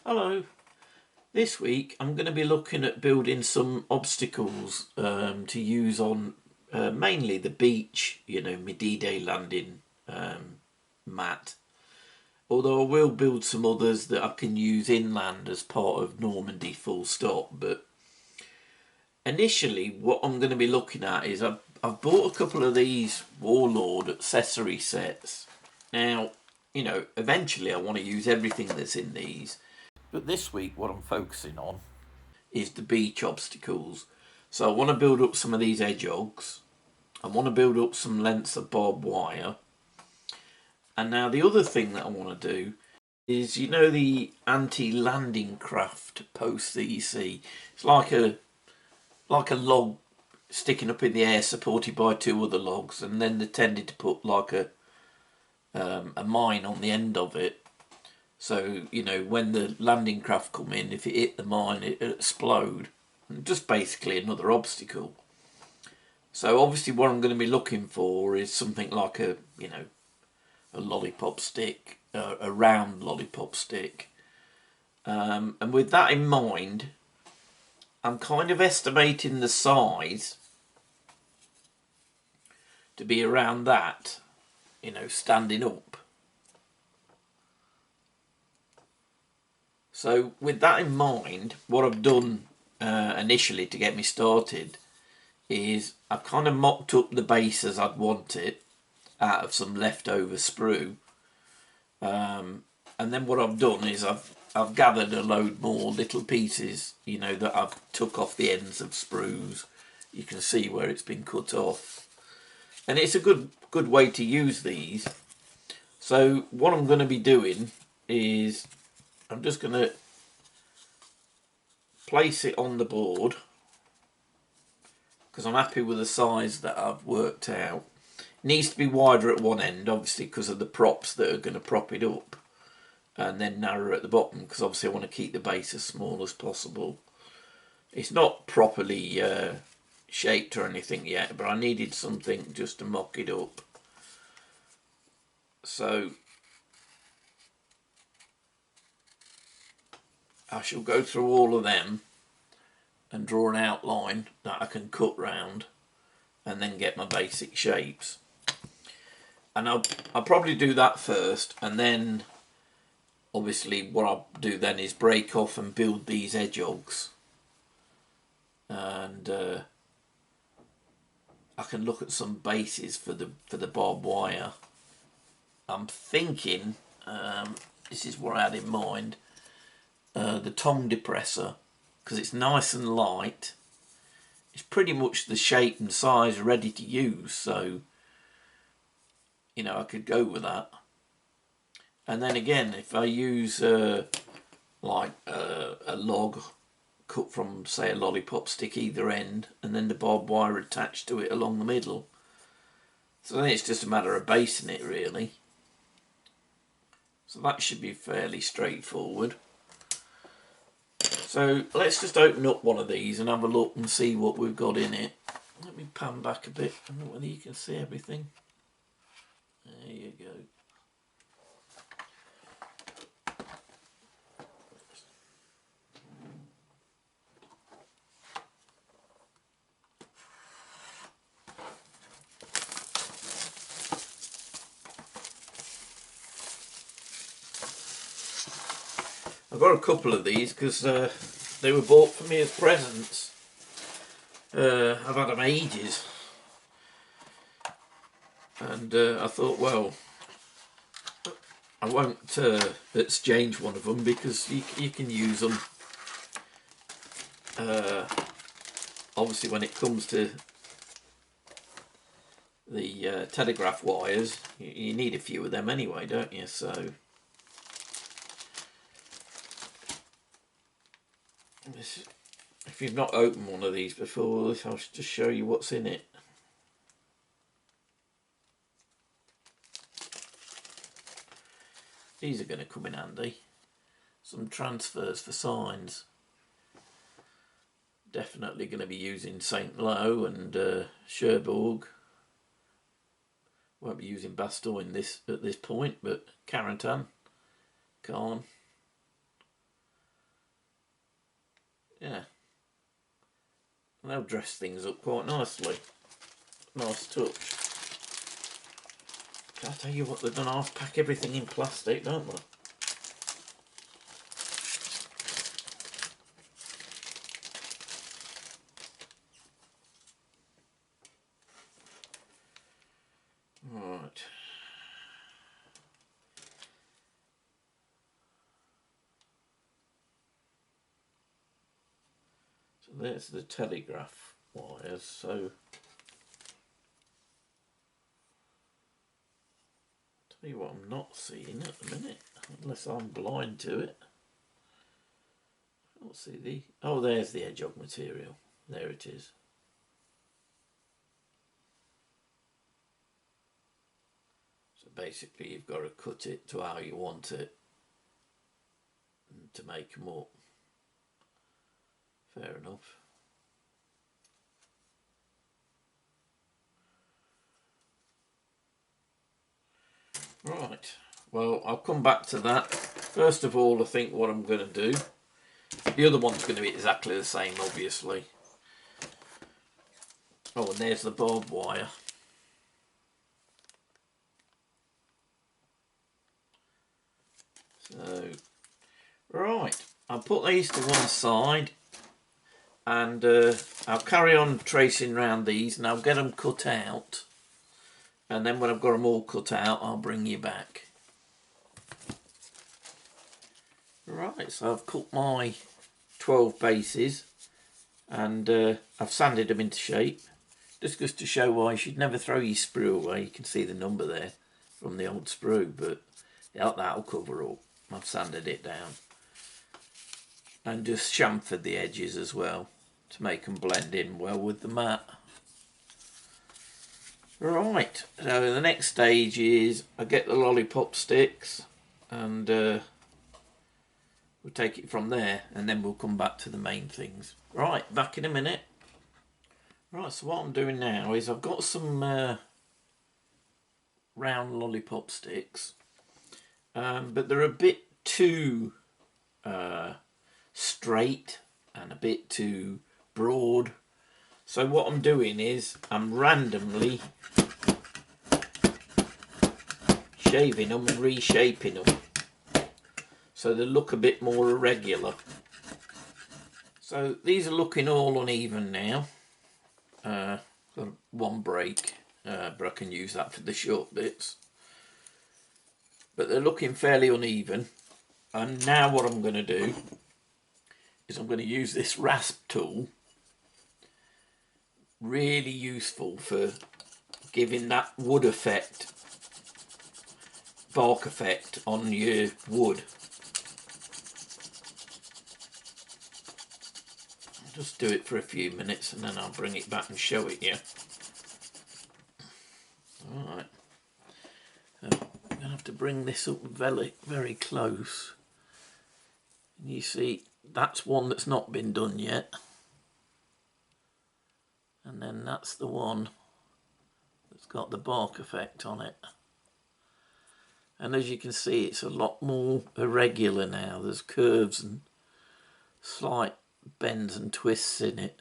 Hello. This week I'm going to be looking at building some obstacles to use on mainly the beach, my D-Day landing mat. Although I will build some others that I can use inland as part of Normandy full stop. But initially what I'm going to be looking at is I've bought a couple of these Warlord accessory sets. Now, eventually I want to use everything that's in these. But this week what I'm focusing on is the beach obstacles. So I want to build up some of these hedgehogs. I want to build up some lengths of barbed wire. And now the other thing that I want to do is, the anti-landing craft post that you see. It's like a log sticking up in the air supported by two other logs, and then they tended to put like a mine on the end of it. So, when the landing craft come in, if it hit the mine, it'll explode. And just basically another obstacle. So obviously what I'm going to be looking for is something like a lollipop stick, a round lollipop stick. And with that in mind, I'm kind of estimating the size to be around that, standing up. So with that in mind, what I've done initially to get me started is I've kind of mocked up the base as I'd want it out of some leftover sprue. And then what I've done is I've gathered a load more little pieces, that I've took off the ends of sprues. You can see where it's been cut off. And it's a good way to use these. So what I'm going to be doing is I'm just going to place it on the board because I'm happy with the size that I've worked out. It needs to be wider at one end, obviously, because of the props that are going to prop it up, and then narrower at the bottom because obviously I want to keep the base as small as possible. It's not properly shaped or anything yet, but I needed something just to mock it up. So I shall go through all of them and draw an outline that I can cut round and then get my basic shapes. And I'll probably do that first, and then obviously what I'll do then is break off and build these hedgehogs. And I can look at some bases for the barbed wire. I'm thinking, this is what I had in mind, the tongue depressor, because it's nice and light. It's pretty much the shape and size ready to use, so I could go with that. And then again, if I use like a log cut from, say, a lollipop stick either end, and then the barbed wire attached to it along the middle, so then it's just a matter of basing it really. So that should be fairly straightforward. So let's just open up one of these and have a look and see what we've got in it. Let me pan back a bit. I don't know whether you can see everything. There you go. I've got a couple of these because they were bought for me as presents. I've had them ages, and I thought, well, I won't exchange one of them because you can use them. Obviously, when it comes to the telegraph wires, you need a few of them anyway, don't you? So if you've not opened one of these before, I'll just show you what's in it. These are going to come in handy. Some transfers for signs. Definitely going to be using St. Lo and Cherbourg. Won't be using Bastogne at this point, but Carentan, Caen. Yeah. And they'll dress things up quite nicely. Nice touch. I tell you what, they've done half pack everything in plastic, don't they? Right. So there's the telegraph wires. So tell you what, I'm not seeing at the minute, unless I'm blind to it. I don't see the... Oh, there's the hedgehog material. There it is. So basically you've got to cut it to how you want it to make them up. Fair enough. Right, well, I'll come back to that. First of all, I think what I'm going to do, the other one's going to be exactly the same, obviously. Oh, and there's the barbed wire. So, right, I'll put these to one side, and I'll carry on tracing around these, and I'll get them cut out. And then when I've got them all cut out, I'll bring you back. Right, so I've cut my 12 bases, and I've sanded them into shape. Just goes to show why you should never throw your sprue away. You can see the number there from the old sprue, but that'll cover up. I've sanded it down. And just chamfered the edges as well to make them blend in well with the mat. Right, so the next stage is I get the lollipop sticks, and we'll take it from there, and then we'll come back to the main things. Right, back in a minute. Right, so what I'm doing now is I've got some round lollipop sticks, but they're a bit too straight and a bit too broad. So what I'm doing is I'm randomly shaving them and reshaping them so they look a bit more irregular. So these are looking all uneven now. Got one break, but I can use that for the short bits. But they're looking fairly uneven. And now what I'm going to do is I'm going to use this rasp tool. Really useful for giving that wood effect, bark effect on your wood. I'll just do it for a few minutes and then I'll bring it back and show it you. Alright, so I'm going to have to bring this up very, very close. And you see, that's one that's not been done yet. And then that's the one that's got the bark effect on it. And as you can see, it's a lot more irregular now. There's curves and slight bends and twists in it.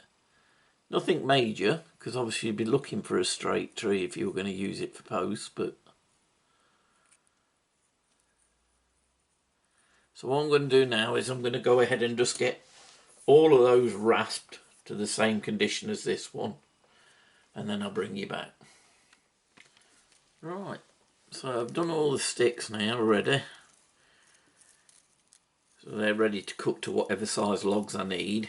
Nothing major, because obviously you'd be looking for a straight tree if you were going to use it for posts, but... So what I'm going to do now is I'm going to go ahead and just get all of those rasped to the same condition as this one, and then I'll bring you back. Right, so I've done all the sticks now already, so they're ready to cut to whatever size logs I need.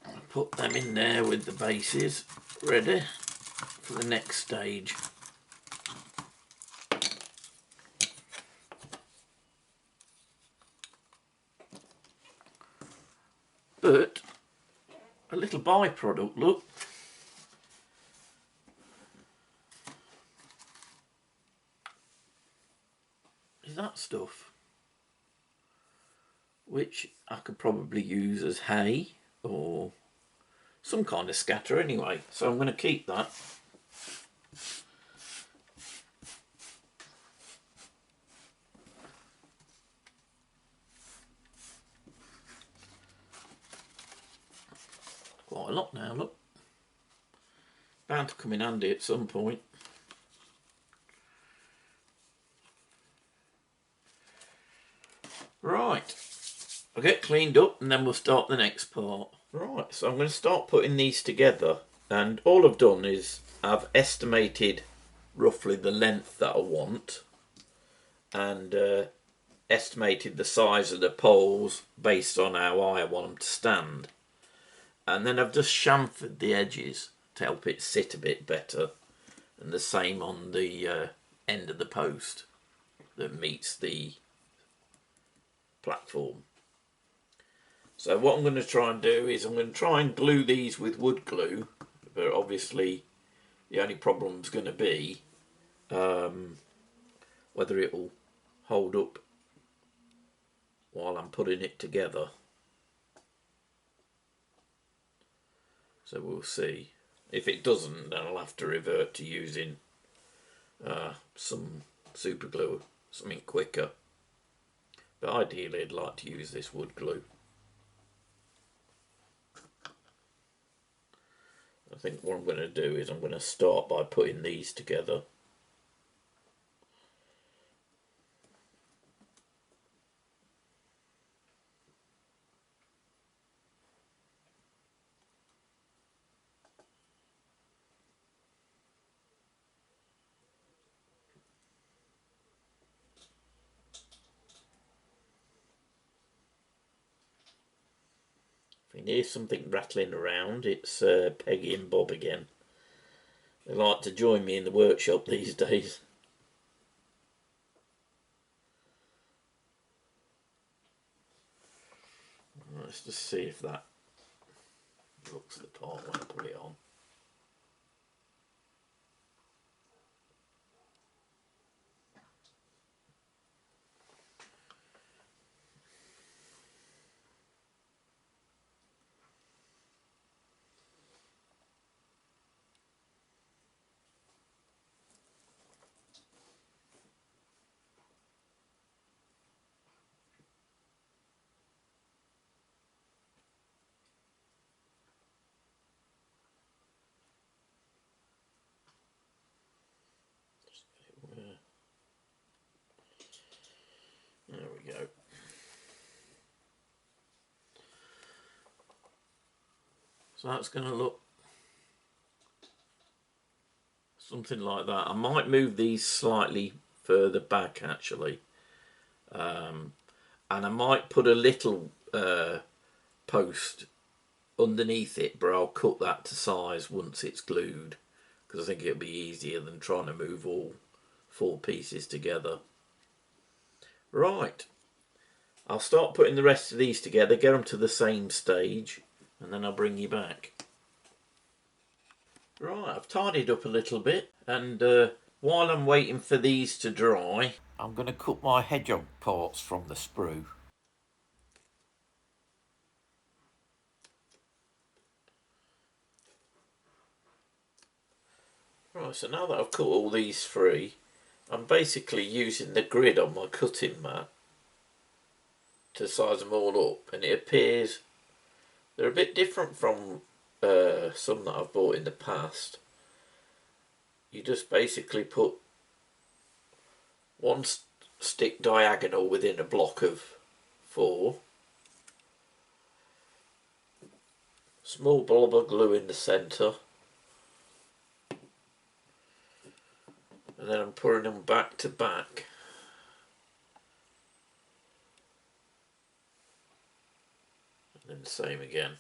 I'll put them in there with the bases ready for the next stage. But a little byproduct, look. Is that stuff, which I could probably use as hay or some kind of scatter anyway. So I'm going to keep that. quite a lot now, look. Bound to come in handy at some point. Right, I'll get cleaned up and then we'll start the next part. Right, so I'm going to start putting these together, and all I've done is I've estimated roughly the length that I want, and estimated the size of the poles based on how high I want them to stand. And then I've just chamfered the edges to help it sit a bit better, and the same on the end of the post that meets the platform. So what I'm going to try and do is I'm going to try and glue these with wood glue, but obviously the only problem is going to be whether it will hold up while I'm putting it together. So we'll see. If it doesn't, then I'll have to revert to using some super glue, something quicker. But ideally I'd like to use this wood glue. I think what I'm going to do is I'm going to start by putting these together. If you hear something rattling around, it's Peggy and Bob again. They like to join me in the workshop these days. Let's just see if that looks the part when I put it on. There we go. So that's going to look something like that. I might move these slightly further back actually, and I might put a little post underneath it, but I'll cut that to size once it's glued, because I think it'll be easier than trying to move all 4 pieces together. Right, I'll start putting the rest of these together, get them to the same stage, and then I'll bring you back. Right, I've tidied up a little bit, and while I'm waiting for these to dry, I'm going to cut my hedgehog parts from the sprue. Right, so now that I've cut all these free, I'm basically using the grid on my cutting mat to size them all up, and it appears they're a bit different from some that I've bought in the past. You just basically put one stick diagonal within a block of 4, small blob of glue in the centre, and then I'm putting them back to back. And then the same again.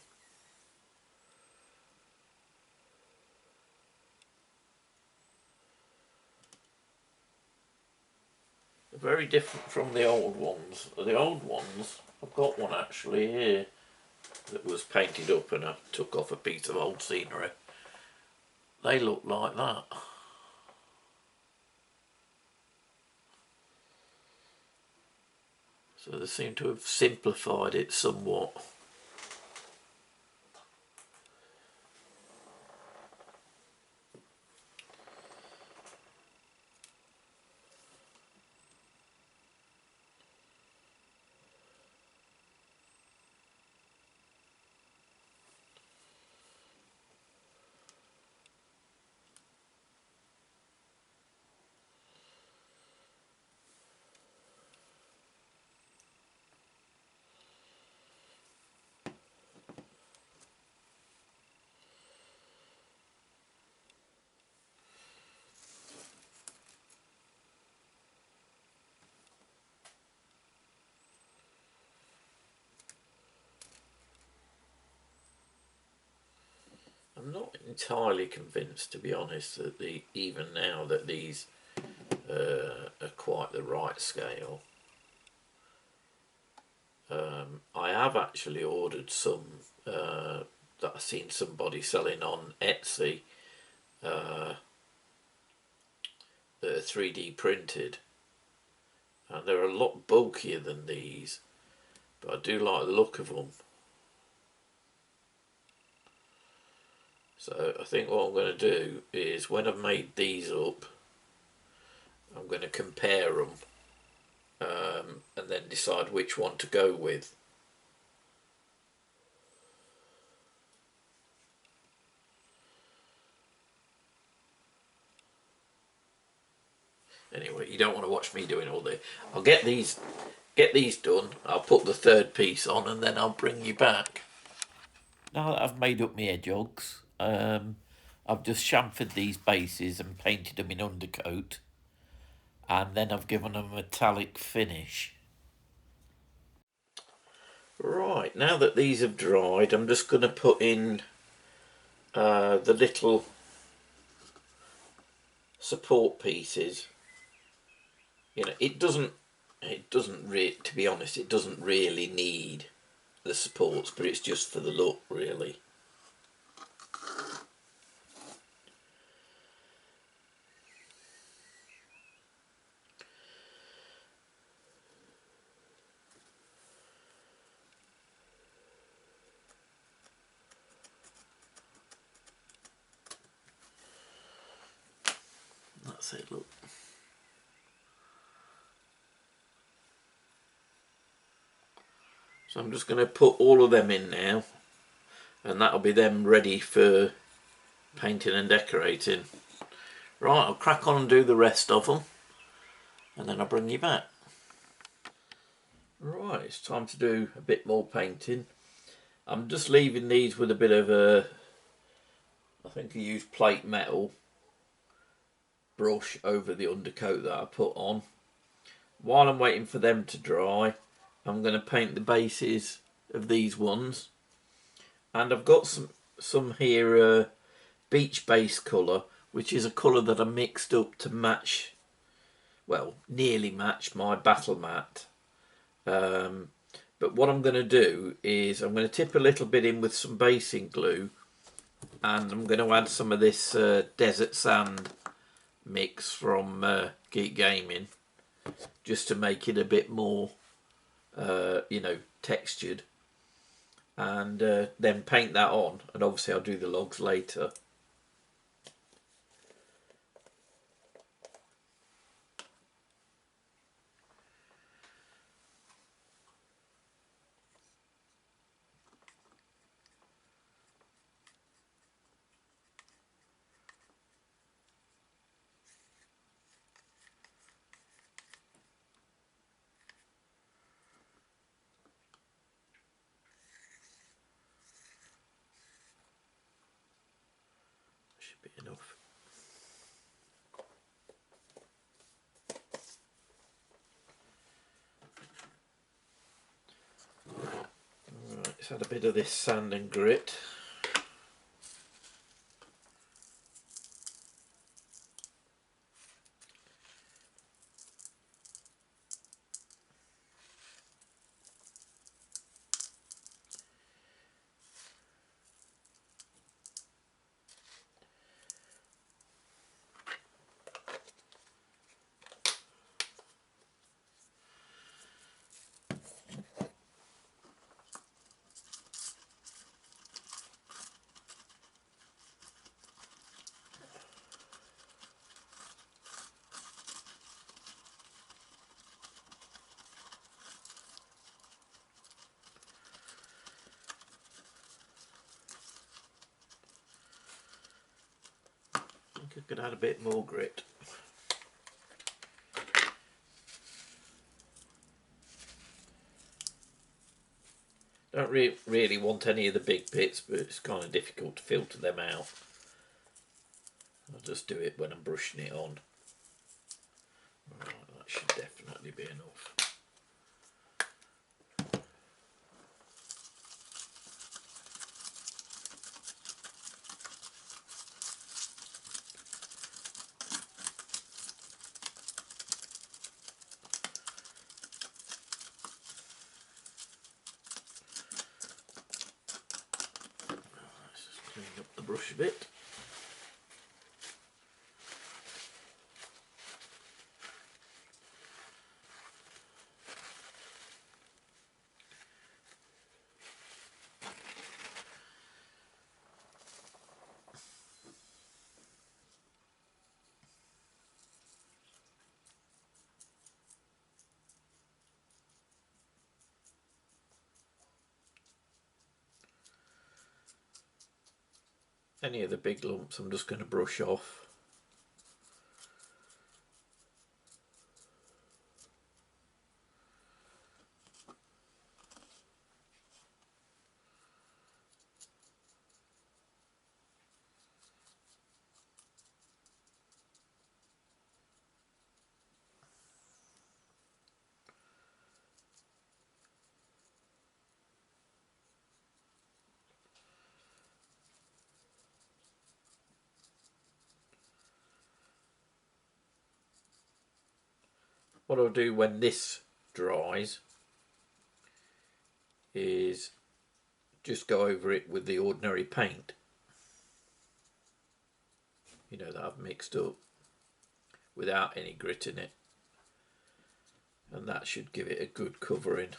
They're very different from the old ones. The old ones, I've got one actually here that was painted up and I took off a piece of old scenery. They look like that. So they seem to have simplified it somewhat. I'm not entirely convinced, to be honest, that even now that these are quite the right scale. I have actually ordered some that I've seen somebody selling on Etsy that are 3D printed, and they're a lot bulkier than these, but I do like the look of them. So I think what I'm going to do is, when I've made these up, I'm going to compare them and then decide which one to go with. Anyway, you don't want to watch me doing all this. I'll get these done. I'll put the third piece on, and then I'll bring you back. Now that I've made up my hedgehogs, I've just chamfered these bases and painted them in undercoat, and then I've given them a metallic finish. Right, now that these have dried, I'm just going to put in the little support pieces. You know, to be honest, it doesn't really need the supports, but it's just for the look, really. That's it, look. So I'm just going to put all of them in now, and that'll be them ready for painting and decorating. Right, I'll crack on and do the rest of them, and then I'll bring you back. Right, it's time to do a bit more painting. I'm just leaving these with a bit of I think I used plate metal brush over the undercoat that I put on. While I'm waiting for them to dry, I'm going to paint the bases of these ones, and I've got some here beach base colour, which is a colour that I mixed up to match, well, nearly match my battle mat. But what I'm going to do is I'm going to tip a little bit in with some basing glue, and I'm going to add some of this desert sand mix from Geek Gaming, just to make it a bit more you know, textured, and then paint that on, and obviously I'll do the logs later. Should be enough. Right, let's add a bit of this sand and grit. I think I could add a bit more grit. Don't really want any of the big bits, but it's kind of difficult to filter them out. I'll just do it when I'm brushing it on. Right, that should definitely be enough. brush a bit. Any of the big lumps I'm just going to brush off. What I'll do when this dries is just go over it with the ordinary paint, you know, that I've mixed up without any grit in it, and that should give it a good covering.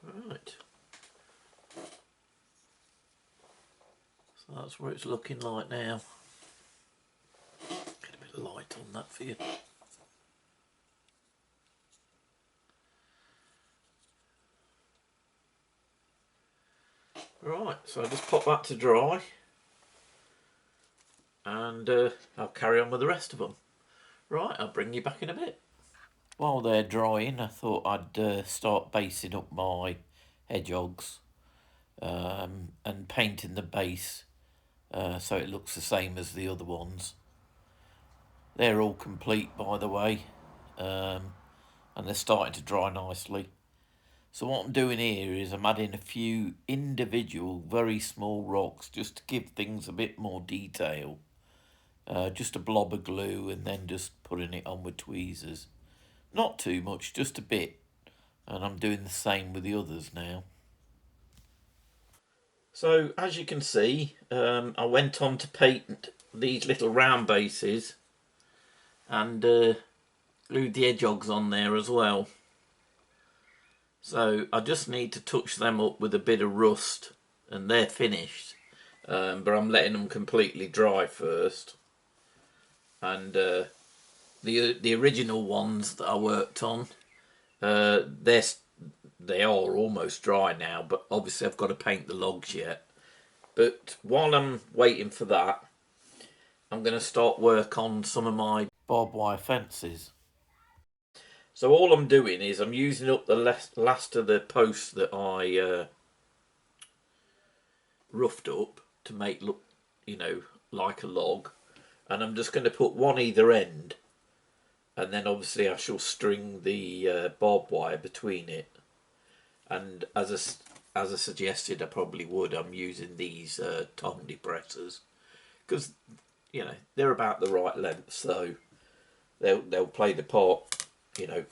Right, so that's what it's looking like now. Get a bit of light on that for you. Right, so I'll just pop that to dry, and I'll carry on with the rest of them. Right, I'll bring you back in a bit. While they're drying, I thought I'd start basing up my hedgehogs and painting the base so it looks the same as the other ones. They're all complete, by the way, and they're starting to dry nicely. So what I'm doing here is I'm adding a few individual, very small rocks just to give things a bit more detail. Just a blob of glue and then just putting it on with tweezers. Not too much, just a bit. And I'm doing the same with the others now. So as you can see, I went on to paint these little round bases and glued the hedgehogs on there as well. So I just need to touch them up with a bit of rust and they're finished. But I'm letting them completely dry first. And the original ones that I worked on, they are almost dry now, but obviously I've got to paint the logs yet. But while I'm waiting for that, I'm going to start work on some of my barbed wire fences. So all I'm doing is I'm using up the last of the posts that I roughed up to make look, you know, like a log. and I'm just going to put one either end, and then obviously I shall string the barbed wire between it. And as I suggested, I probably would. I'm using these tongue depressors because they're about the right length, so they'll play the part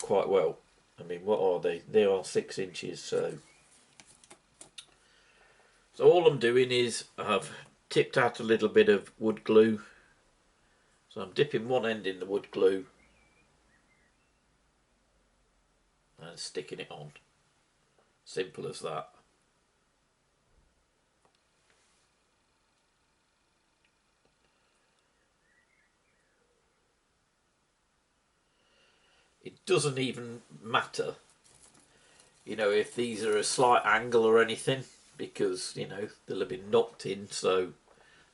quite well. I mean, what are they? They are 6 inches, so all I'm doing is I've tipped out a little bit of wood glue. So I'm dipping one end in the wood glue and sticking it on. Simple as that. It doesn't even matter, if these are a slight angle or anything, because, they'll have been knocked in, so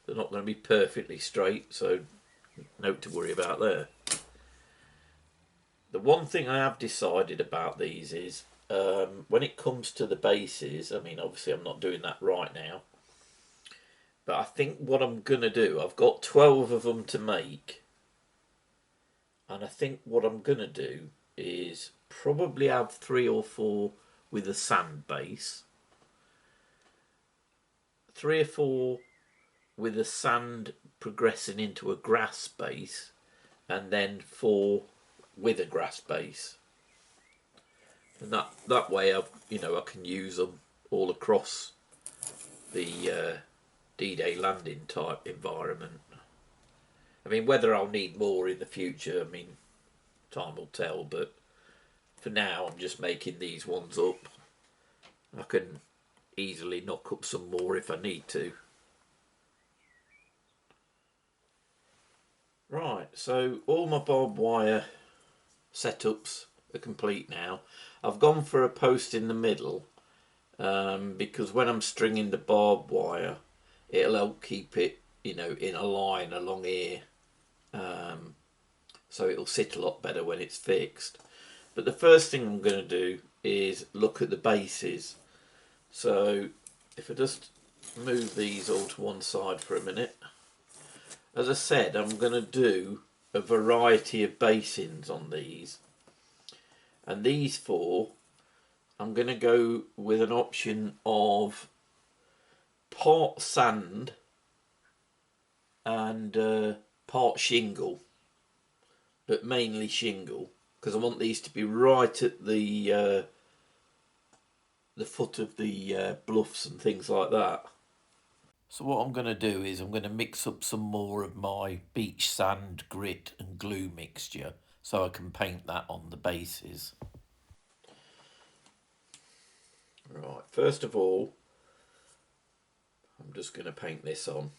they're not going to be perfectly straight, so no to worry about there. The one thing I have decided about these is, when it comes to the bases, I mean, obviously I'm not doing that right now, but I think what I'm going to do, I've got 12 of them to make, and I think what I'm going to do is probably have 3 or 4 with a sand base, 3 or 4 with a sand progressing into a grass base, and then 4 with a grass base. And that way I can use them all across the D-Day landing type environment. I mean, whether I'll need more in the future, I mean, time will tell, but for now I'm just making these ones up. I can easily knock up some more if I need to. Right, so all my barbed wire setups are complete now. I've gone for a post in the middle because when I'm stringing the barbed wire, it'll help keep it, in a line along here. So it'll sit a lot better when it's fixed. But the first thing I'm going to do is look at the bases. So if I just move these all to one side for a minute. As I said, I'm going to do a variety of basins on these. And these 4, I'm going to go with an option of part sand and part shingle, but mainly shingle, because I want these to be right at the foot of the bluffs and things like that. So what I'm going to do is I'm going to mix up some more of my beach sand, grit and glue mixture so I can paint that on the bases. Right, first of all, I'm just going to paint this on.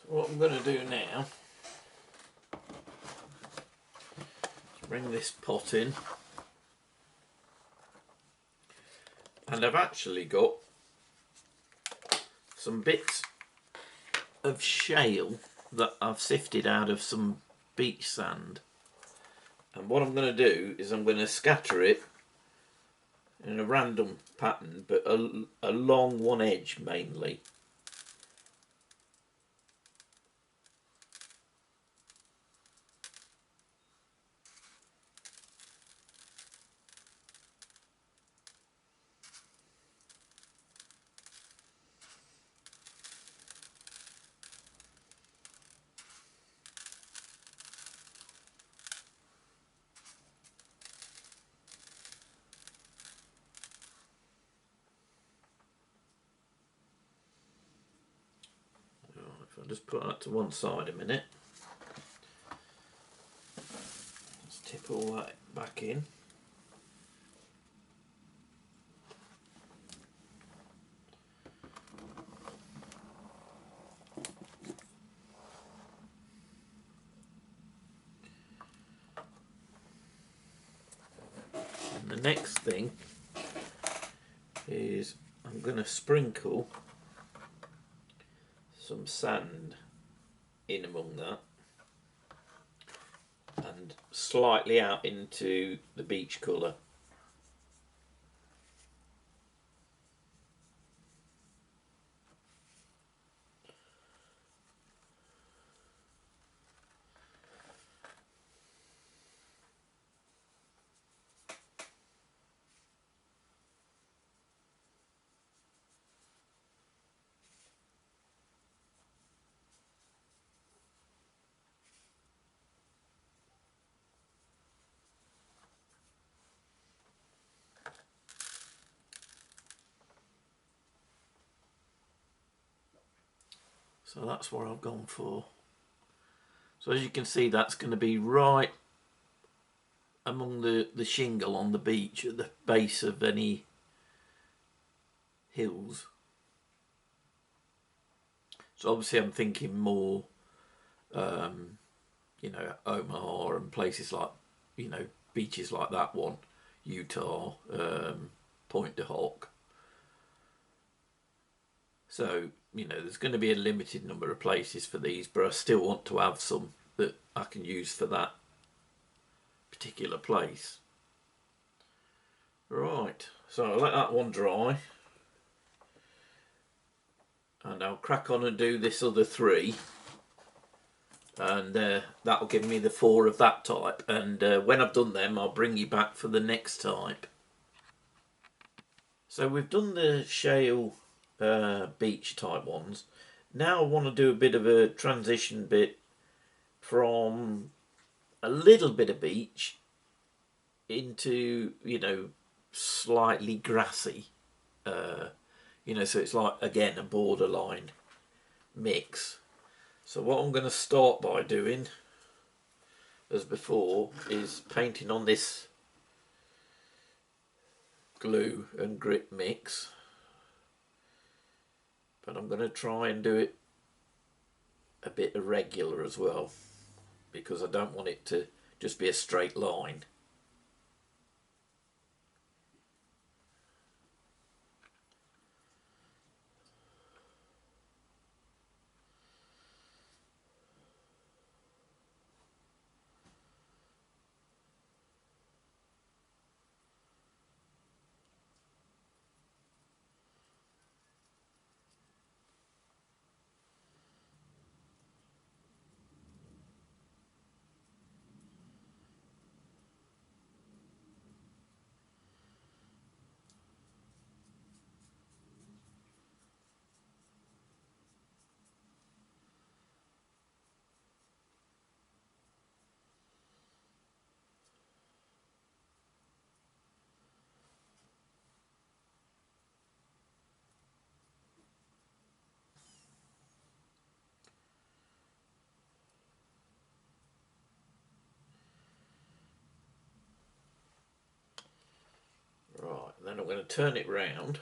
So what I'm going to do now is bring this pot in. And I've actually got some bits of shale that I've sifted out of some beach sand. And what I'm going to do is I'm going to scatter it in a random pattern, but along one edge mainly. I'll just put that to one side a minute. Let's tip all that back in. And the next thing is I'm going to sprinkle some sand in among that, and slightly out into the beach colour. So that's what I've gone for. So as you can see, that's going to be right among the shingle on the beach at the base of any hills. So obviously I'm thinking more, you know, Omaha and places like, you know, beaches like that one, Utah, Point de Hoc. So, you know, there's going to be a limited number of places for these, but I still want to have some that I can use for that particular place. Right, so I'll let that one dry. And I'll crack on and do this other 3. And that'll give me the 4 of that type. And when I've done them, I'll bring you back for the next type. So we've done the shale beach type ones. Now I want to do a bit of a transition bit from a little bit of beach into, you know, slightly grassy. You know, so it's like, again, a borderline mix. So what I'm going to start by doing, as before, is painting on this glue and grit mix. But I'm going to try and do it a bit irregular as well, because I don't want it to just be a straight line. Right, then I'm going to turn it round.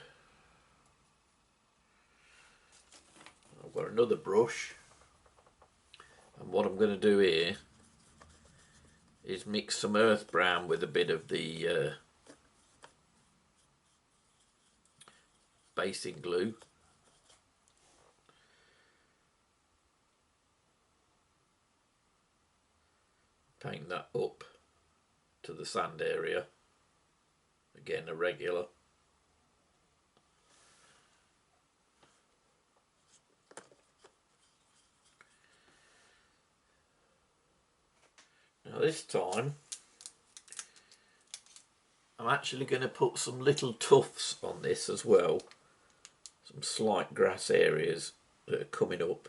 I've got another brush, and what I'm going to do here is mix some earth brown with a bit of the basing glue. Paint that up to the sand area. Again, irregular. Now this time I'm actually going to put some little tufts on this as well. Some slight grass areas that are coming up.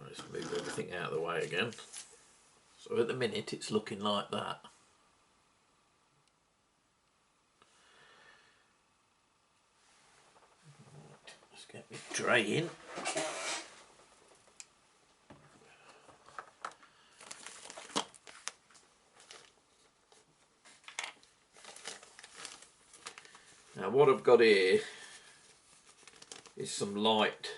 Let's move everything out of the way again. So at the minute it's looking like that. tray in. Now what I've got here is some light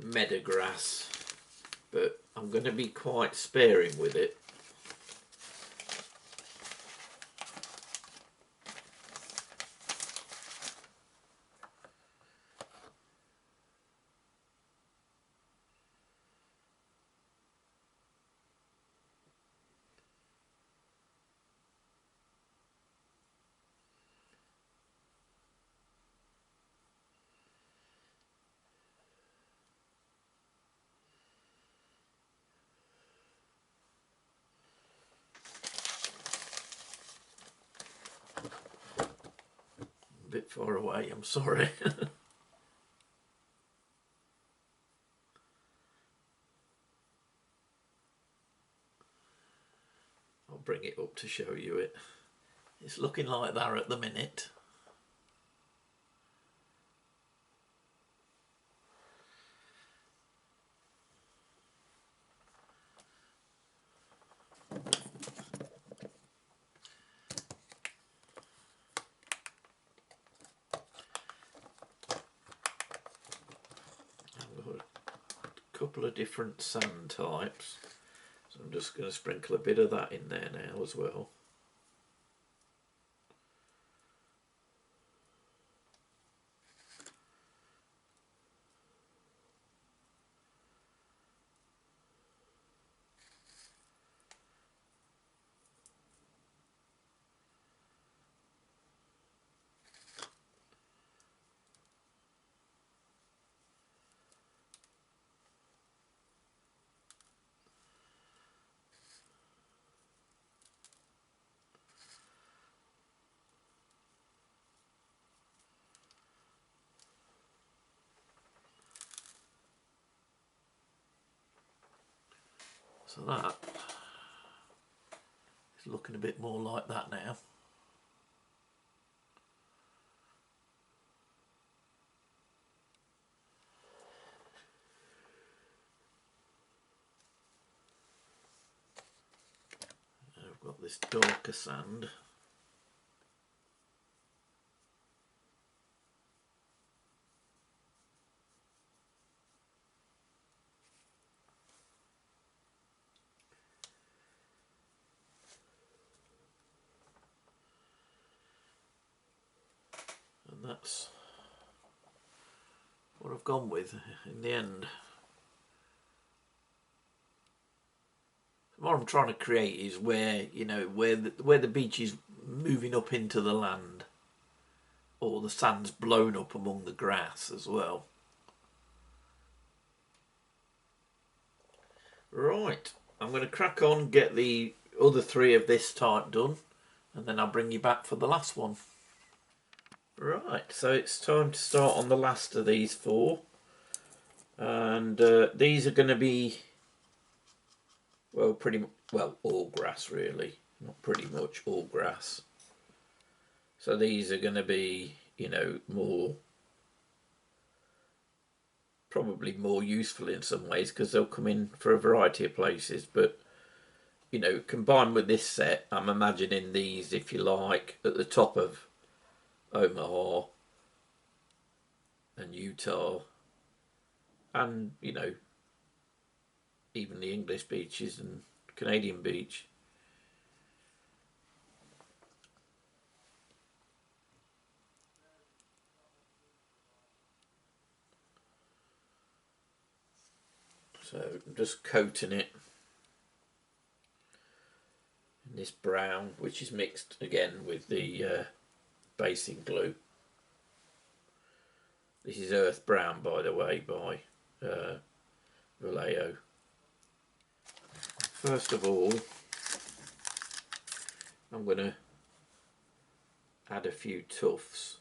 meadow grass, but I'm going to be quite sparing with it. A bit far away, I'm sorry. I'll bring it up to show you it. It's looking like that at the minute. I've got a couple of different sand types, so I'm just going to sprinkle a bit of that in there now as well. So that is looking a bit more like that now. And I've got this darker sand. And that's what I've gone with in the end. What I'm trying to create is where, you know, where the beach is moving up into the land, or the sand's blown up among the grass as well. Right, I'm going to crack on, get the other three of this type done, and then I'll bring you back for the last one. Right, so it's time to start on the last of these four, and these are going to be, well, all grass really, not pretty much, all grass. So these are going to be, you know, probably more useful in some ways, because they'll come in for a variety of places. But, you know, combined with this set, I'm imagining these, if you like, at the top of Omaha and Utah, and, you know, even the English beaches and Canadian beach. So I'm just coating it in this brown, which is mixed again with the basing glue. This is earth brown, by the way, by Vallejo. First of all, I'm going to add a few tufts.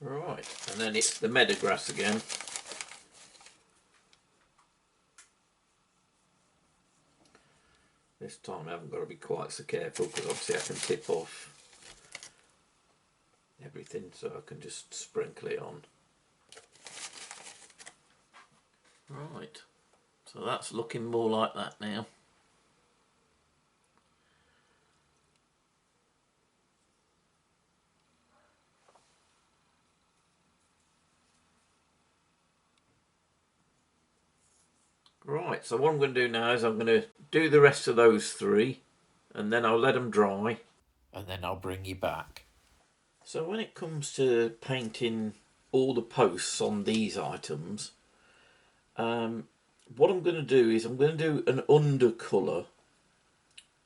Right, and then it's the meadowgrass again. This time I haven't got to be quite so careful because obviously I can tip off everything, so I can just sprinkle it on. Right, so that's looking more like that now. Right, so what I'm going to do now is I'm going to do the rest of those three and then I'll let them dry and then I'll bring you back. So when it comes to painting all the posts on these items, what I'm going to do is I'm going to do an undercolour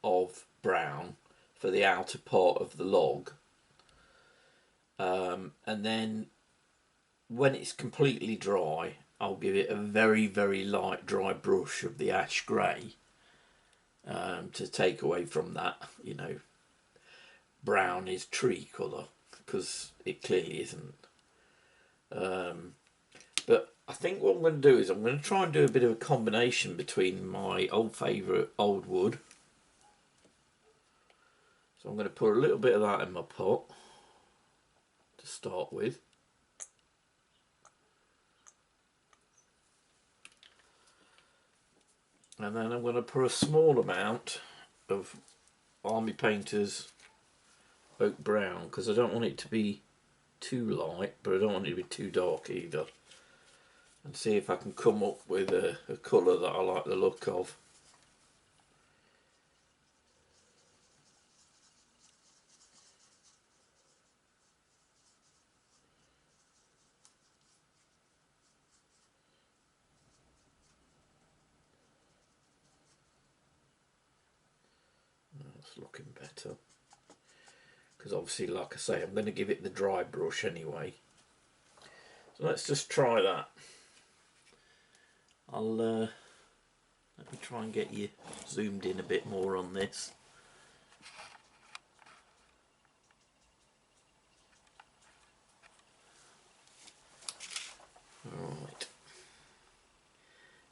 of brown for the outer part of the log, and then when it's completely dry I'll give it a very light dry brush of the ash grey, to take away from that, you know, brown is tree colour, because it clearly isn't. But I think what I'm going to do is I'm going to try and do a bit of a combination between my old favourite old wood. So I'm going to put a little bit of that in my pot to start with. And then I'm going to put a small amount of Army Painter's Oak Brown, because I don't want it to be too light, but I don't want it to be too dark either. And see if I can come up with a colour that I like the look of. That's looking better. Because obviously, like I say, I'm going to give it the dry brush anyway. So let's just try that. Let me try and get you zoomed in a bit more on this. Alright.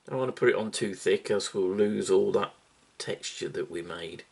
Don't want to put it on too thick, else we'll lose all that texture that we made.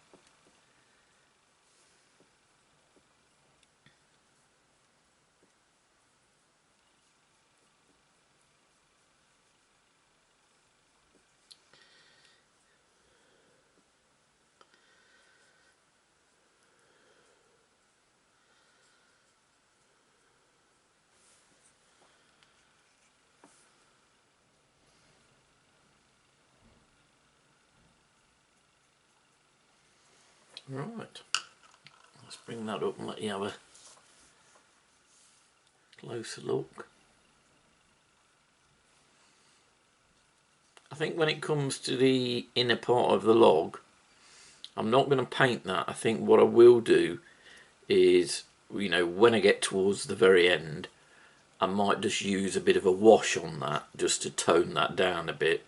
Right, let's bring that up and let you have a closer look. I think when it comes to the inner part of the log, I'm not going to paint that. I think what I will do is, you know, when I get towards the very end, I might just use a bit of a wash on that just to tone that down a bit,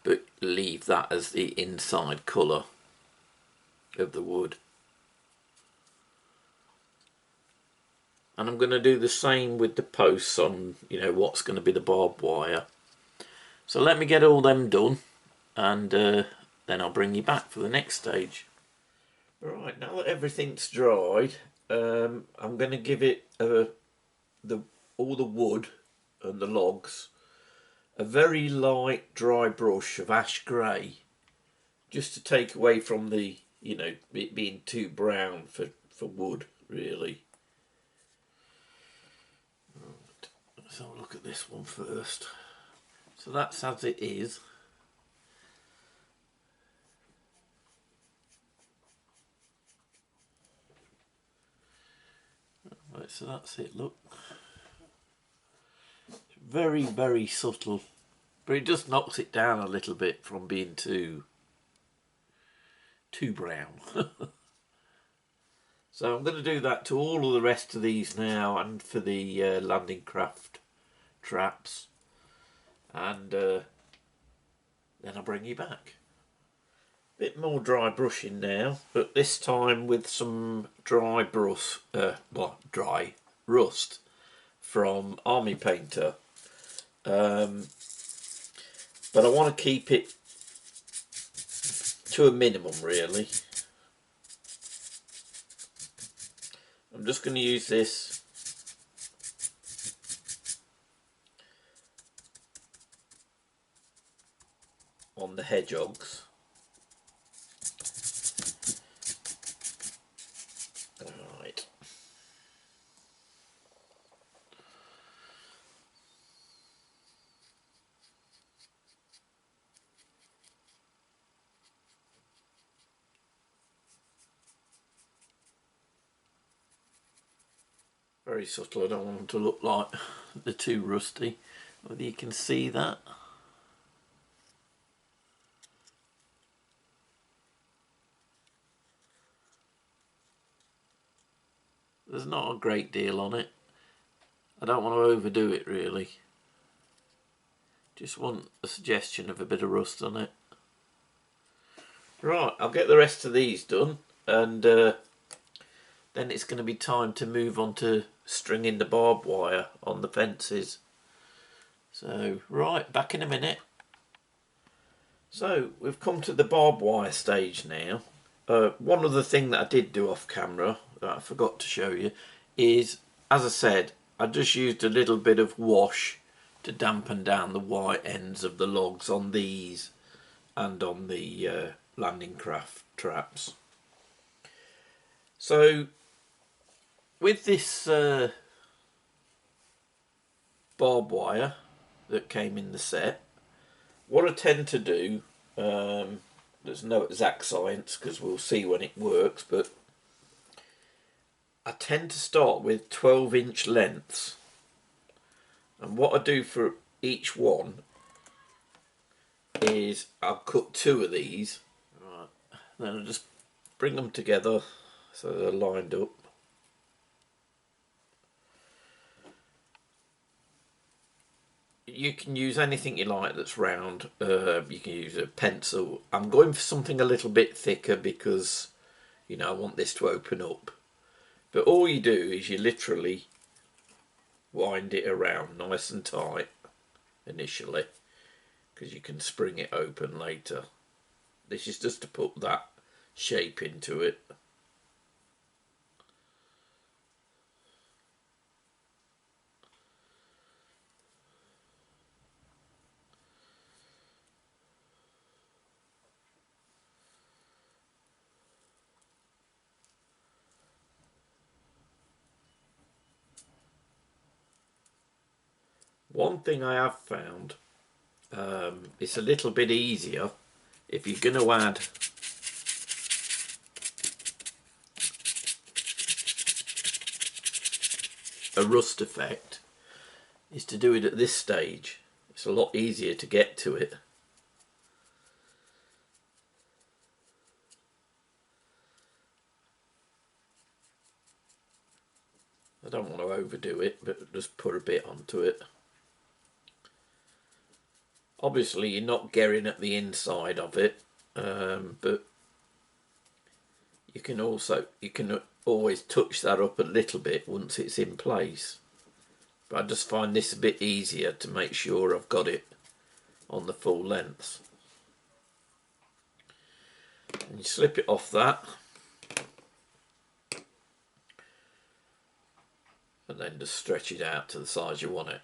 but leave that as the inside colour of the wood. And I'm going to do the same with the posts on, you know, what's going to be the barbed wire. So let me get all them done, and then I'll bring you back for the next stage. Right, now that everything's dried, I'm going to give it all the wood and the logs a very light dry brush of ash grey, just to take away from the, you know, it being too brown for wood, really. Right, let's have a look at this one first. So that's as it is. Right, so that's it, look. Very subtle, but it just knocks it down a little bit from being too brown. So I'm going to do that to all of the rest of these now, and for the landing craft traps, and then I'll bring you back. Bit more dry brushing now, but this time with some dry rust from Army Painter, but I want to keep it to a minimum really. I'm just going to use this on the Hedgehogs. Right. Very subtle, I don't want them to look like they're too rusty. Whether you can see that. There's not a great deal on it. I don't want to overdo it really. Just want a suggestion of a bit of rust on it. Right, I'll get the rest of these done, and then it's going to be time to move on to stringing the barbed wire on the fences. So, right, back in a minute. So, we've come to the barbed wire stage now. One other thing that I did do off camera that I forgot to show you is, as I said, I just used a little bit of wash to dampen down the white ends of the logs on these and on the landing craft traps. So with this barbed wire that came in the set, what I tend to do, there's no exact science because we'll see when it works, but I tend to start with 12-inch lengths, and what I do for each one is I'll cut 2 of these, right, then I just bring them together so they're lined up. You can use anything you like that's round. You can use a pencil. I'm going for something a little bit thicker because, you know, I want this to open up. But all you do is you literally wind it around nice and tight initially, because you can spring it open later. This is just to put that shape into it. One thing I have found, it's a little bit easier if you're going to add a rust effect, is to do it at this stage. It's a lot easier to get to it. I don't want to overdo it, but just put a bit onto it. Obviously you're not getting at the inside of it, but you can always touch that up a little bit once it's in place. But I just find this a bit easier to make sure I've got it on the full length. And you slip it off that, and then just stretch it out to the size you want it.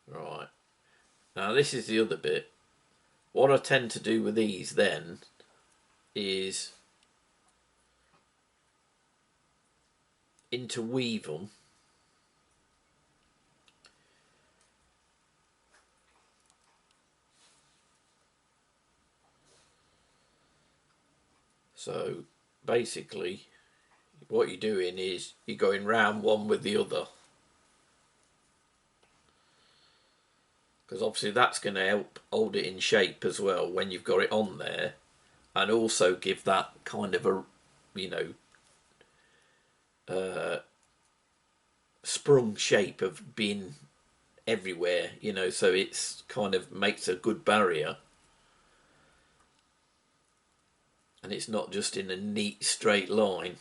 Right, now this is the other bit. What I tend to do with these then is interweave them so basically what you're doing is you're going round one with the other, because obviously that's going to help hold it in shape as well when you've got it on there, and also give that kind of a, you know, sprung shape of being everywhere, you know, so it's kind of makes a good barrier, and it's not just in a neat straight line.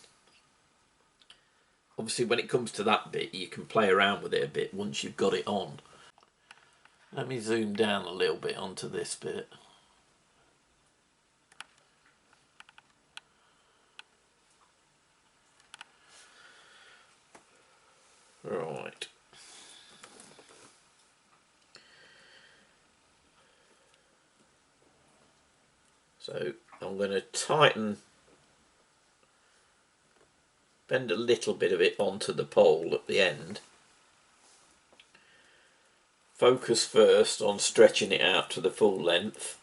Obviously when it comes to that bit you can play around with it a bit once you've got it on. Let me zoom down a little bit onto this bit. Right. So I'm going to bend a little bit of it onto the pole at the end. Focus first on stretching it out to the full length.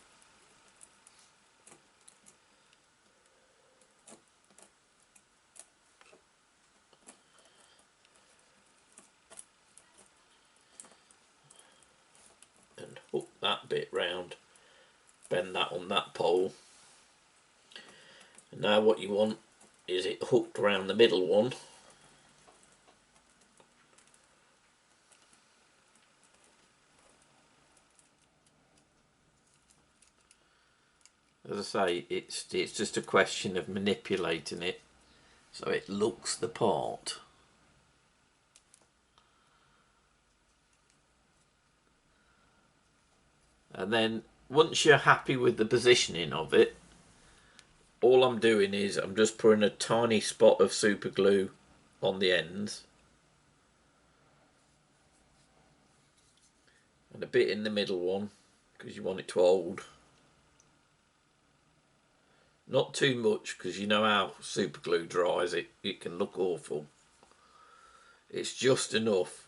And hook that bit round. Bend that on that pole. And now what you want is it hooked around the middle one. As I say, it's just a question of manipulating it so it looks the part. And then once you're happy with the positioning of it, all I'm doing is I'm just putting a tiny spot of super glue on the ends and a bit in the middle one because you want it to hold. Not too much because you know how super glue dries, it can look awful. It's just enough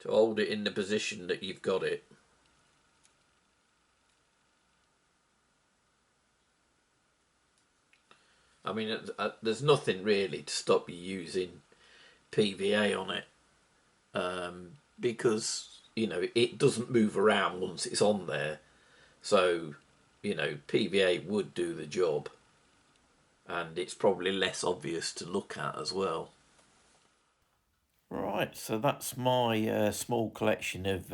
to hold it in the position that you've got it. I mean, there's nothing really to stop you using PVA on it, because you know it doesn't move around once it's on there, so you know PVA would do the job, and it's probably less obvious to look at as well. Right, so that's my small collection of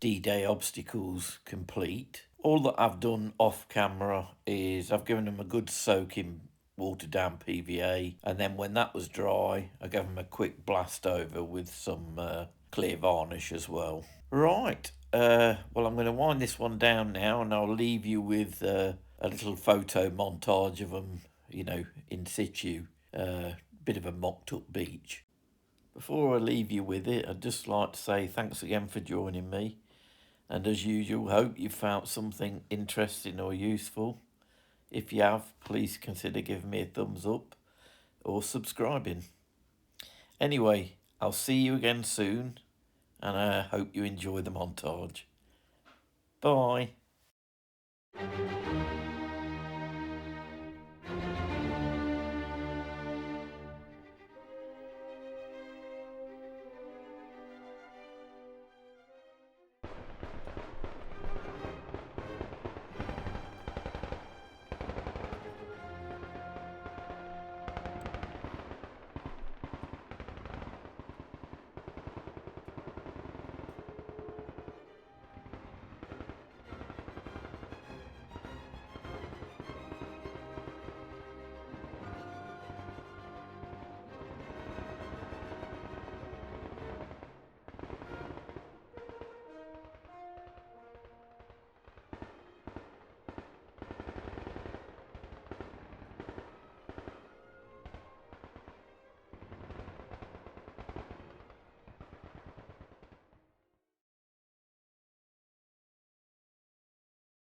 D-Day obstacles complete. All that I've done off camera is I've given them a good soak in watered down PVA, and then when that was dry I gave them a quick blast over with some clear varnish as well. Right, well I'm going to wind this one down now and I'll leave you with a little photo montage of them, you know, in situ, bit of a mocked up beach. Before I leave you with it, I'd just like to say thanks again for joining me. And as usual, hope you found something interesting or useful. If you have, please consider giving me a thumbs up or subscribing. Anyway, I'll see you again soon, and I hope you enjoy the montage. Bye.